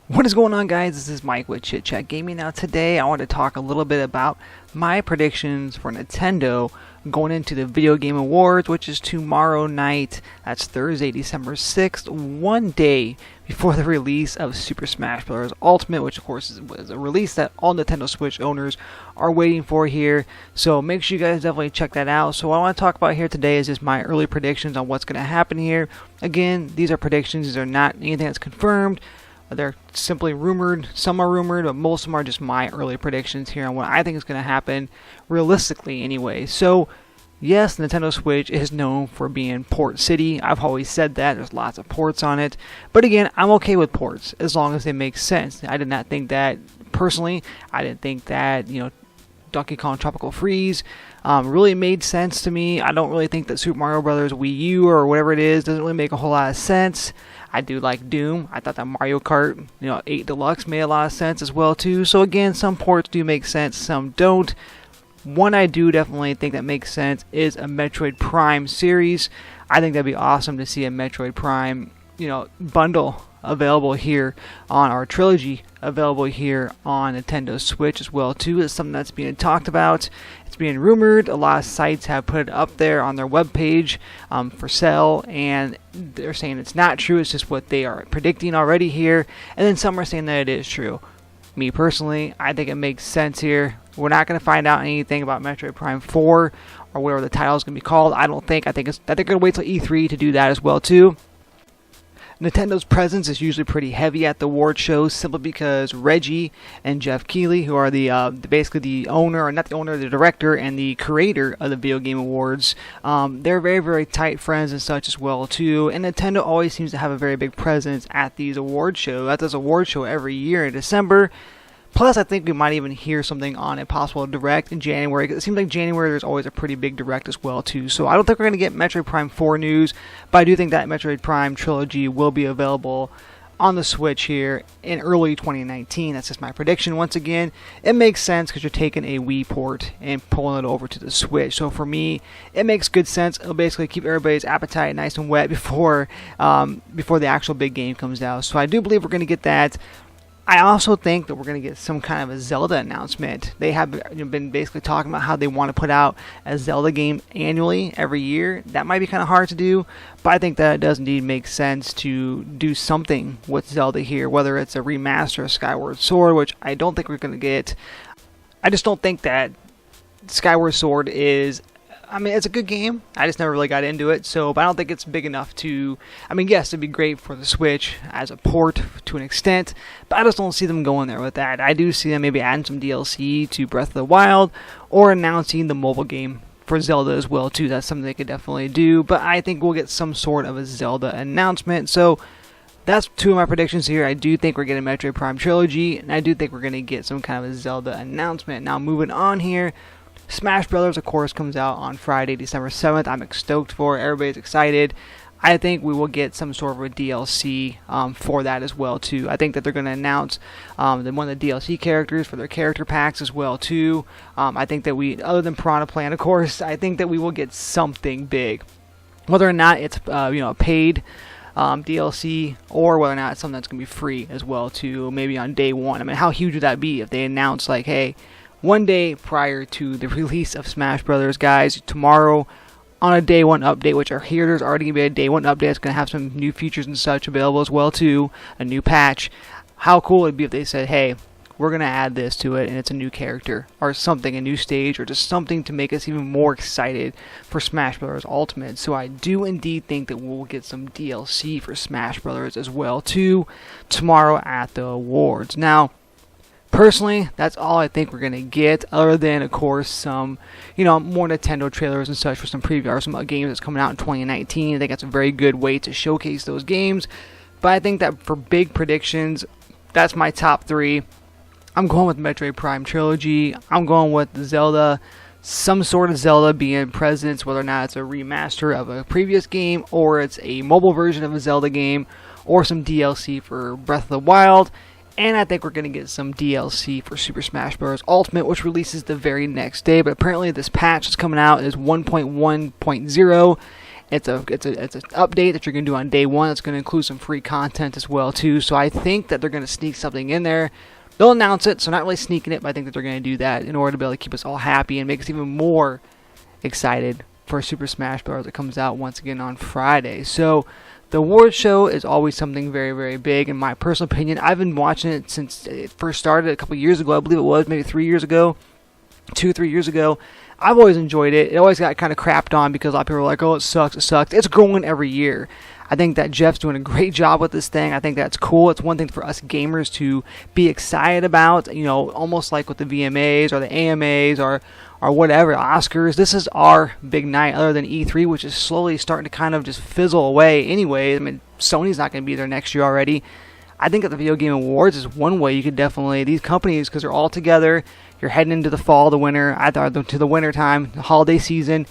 What is going on, guys? This is Mike with Chit Chat Gaming. Now today I want to talk a little bit about my predictions for Nintendo going into the Video Game Awards, which is tomorrow night. That's Thursday, December 6th, one day before the release of Super Smash Bros. Ultimate, which of course was a release that all Nintendo Switch owners are waiting for here. So make sure you guys definitely check that out. So what I want to talk about here today is just my early predictions on what's going to happen here. Again, these are predictions. These are not anything that's confirmed. They're simply rumored. Some are rumored, but most of them are just my early predictions here on what I think is going to happen realistically anyway. So, yes, Nintendo Switch is known for being port city. I've always said that. There's lots of ports on it. But again, I'm okay with ports as long as they make sense. I did not think that, personally, I didn't think that, Donkey Kong Tropical Freeze really made sense to me. I don't really think that Super Mario Bros. Wii U or whatever it is doesn't really make a whole lot of sense. I do like Doom. I thought that Mario Kart 8 Deluxe made a lot of sense as well too. So again, some ports do make sense, some don't. One I do definitely think that makes sense is a Metroid Prime series. I think that'd be awesome to see a Metroid Prime, bundle available here on our trilogy available here on Nintendo Switch as well too. It's something that's being talked about. It's being rumored. A lot of sites have put it up there on their webpage for sale, and they're saying it's not true. It's just what they are predicting already here, and then some are saying that it is true. Me personally, I think it makes sense here. We're not going to find out anything about Metroid Prime 4 or whatever the title is going to be called. I think they're going to wait till E3 to do that as well too. Nintendo's presence is usually pretty heavy at the award shows simply because Reggie and Jeff Keighley, who are basically the owner, or not the owner, the director and the creator of the Video Game Awards, they're very, very tight friends and such as well too. And Nintendo always seems to have a very big presence at these award shows. At this award show every year in December. Plus, I think we might even hear something on a possible direct in January. It seems like January there's always a pretty big direct as well too. So I don't think we're going to get Metroid Prime 4 news, but I do think that Metroid Prime trilogy will be available on the Switch here in early 2019. That's just my prediction. Once again, it makes sense because you're taking a Wii port and pulling it over to the Switch. So for me, it makes good sense. It'll basically keep everybody's appetite nice and wet before the actual big game comes out. So I do believe we're going to get that. I also think that we're going to get some kind of a Zelda announcement. They have been basically talking about how they want to put out a Zelda game annually every year. That might be kind of hard to do, but I think that it does indeed make sense to do something with Zelda here, whether it's a remaster of Skyward Sword, which I don't think we're going to get. I just don't think that Skyward Sword is... it's a good game. I just never really got into it, but I don't think it's big enough to... yes, it'd be great for the Switch as a port to an extent, but I just don't see them going there with that. I do see them maybe adding some DLC to Breath of the Wild, or announcing the mobile game for Zelda as well, too. That's something they could definitely do, but I think we'll get some sort of a Zelda announcement, so... That's two of my predictions here. I do think we're getting a Metroid Prime trilogy, and I do think we're going to get some kind of a Zelda announcement. Now, moving on here... Smash Brothers, of course, comes out on Friday, December 7th. I'm stoked for it. Everybody's excited. I think we will get some sort of a DLC for that as well, too. I think that they're going to announce one of the DLC characters for their character packs as well, too. I think that other than Piranha Plant, of course, I think that we will get something big. Whether or not it's a paid DLC, or whether or not it's something that's going to be free as well, too, maybe on day one. How huge would that be if they announce, like, hey, one day prior to the release of Smash Brothers, guys, tomorrow on a day one update, which are here, there's already going to be a day one update. It's going to have some new features and such available as well too, a new patch. How cool would it be if they said, hey, we're going to add this to it and it's a new character or something, a new stage, or just something to make us even more excited for Smash Brothers Ultimate. So I do indeed think that we'll get some DLC for Smash Brothers as well too tomorrow at the awards. Now, personally, that's all I think we're going to get, other than, of course, some, more Nintendo trailers and such for some preview or some games that's coming out in 2019. I think that's a very good way to showcase those games. But I think that for big predictions, that's my top three. I'm going with Metroid Prime Trilogy. I'm going with Zelda. Some sort of Zelda being present, whether or not it's a remaster of a previous game, or it's a mobile version of a Zelda game, or some DLC for Breath of the Wild. And I think we're going to get some DLC for Super Smash Bros. Ultimate, which releases the very next day. But apparently this patch that's coming out is 1.1.0. It's an update that you're going to do on day one. It's going to include some free content as well too. So I think that they're going to sneak something in there. They'll announce it, so not really sneaking it, but I think that they're going to do that in order to be able to keep us all happy and make us even more excited for Super Smash Bros. That comes out once again on Friday. So the awards show is always something very, very big in my personal opinion. I've been watching it since it first started a couple years ago. I believe it was maybe 3 years ago, 2-3 years ago. I've always enjoyed it. It always got kind of crapped on because a lot of people are like, oh, it sucks, it sucks. It's growing every year. I think that Jeff's doing a great job with this thing. I think that's cool. It's one thing for us gamers to be excited about, you know, almost like with the VMAs or the AMAs or whatever, Oscars. This is our big night other than E3, which is slowly starting to kind of just fizzle away anyway. I mean, Sony's not going to be there next year already. I think that the Video Game Awards is one way you could definitely, these companies, because they're all together, you're heading into the fall, the winter, to the winter time, the holiday season.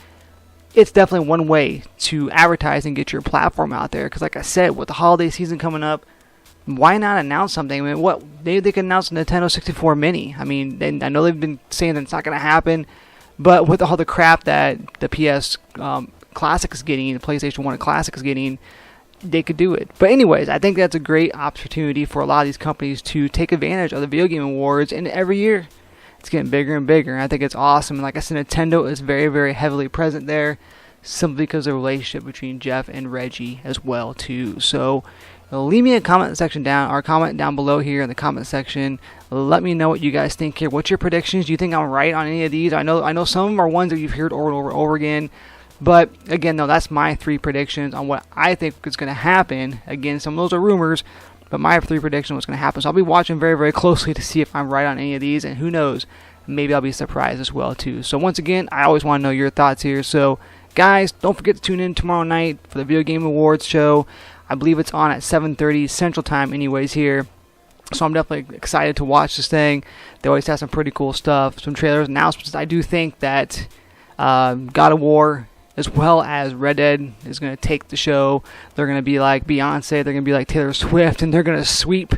It's definitely one way to advertise and get your platform out there. Because like I said, with the holiday season coming up, why not announce something? I mean, they can announce the Nintendo 64 Mini. I mean, I know they've been saying that it's not going to happen, but with all the crap that the PS Classic is getting, the PlayStation 1 Classic is getting, they could do it. But anyways, I think that's a great opportunity for a lot of these companies to take advantage of the Video Game Awards, and every year it's getting bigger and bigger. And I think it's awesome. And like I said, Nintendo is very, very heavily present there, simply because of the relationship between Jeff and Reggie as well too. So leave me a comment section down below here in the comment section. Let me know what you guys think here. What's your predictions? Do you think I'm right on any of these? I know some of them are ones that you've heard over and over and over again. But again, though, that's my 3 predictions on what I think is going to happen. Again, some of those are rumors, but my 3 predictions on what's going to happen. So I'll be watching very, very closely to see if I'm right on any of these, and who knows, maybe I'll be surprised as well too. So once again, I always want to know your thoughts here. So guys, don't forget to tune in tomorrow night for the Video Game Awards show. I believe it's on at 7:30 Central Time anyways here. So I'm definitely excited to watch this thing. They always have some pretty cool stuff, some trailers, announcements. I do think that God of War as well as Red Dead is going to take the show. They're going to be like Beyonce, they're going to be like Taylor Swift, and they're going to sweep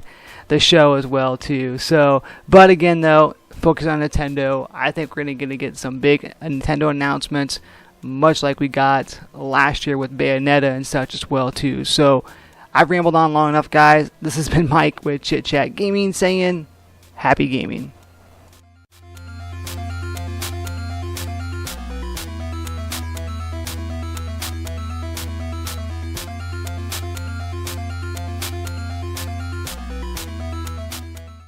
the show as well too. So, but again though, focus on Nintendo. I think we're going to get some big Nintendo announcements, much like we got last year with Bayonetta and such as well too. So I've rambled on long enough, guys. This has been Mike with Chit Chat Gaming saying happy gaming.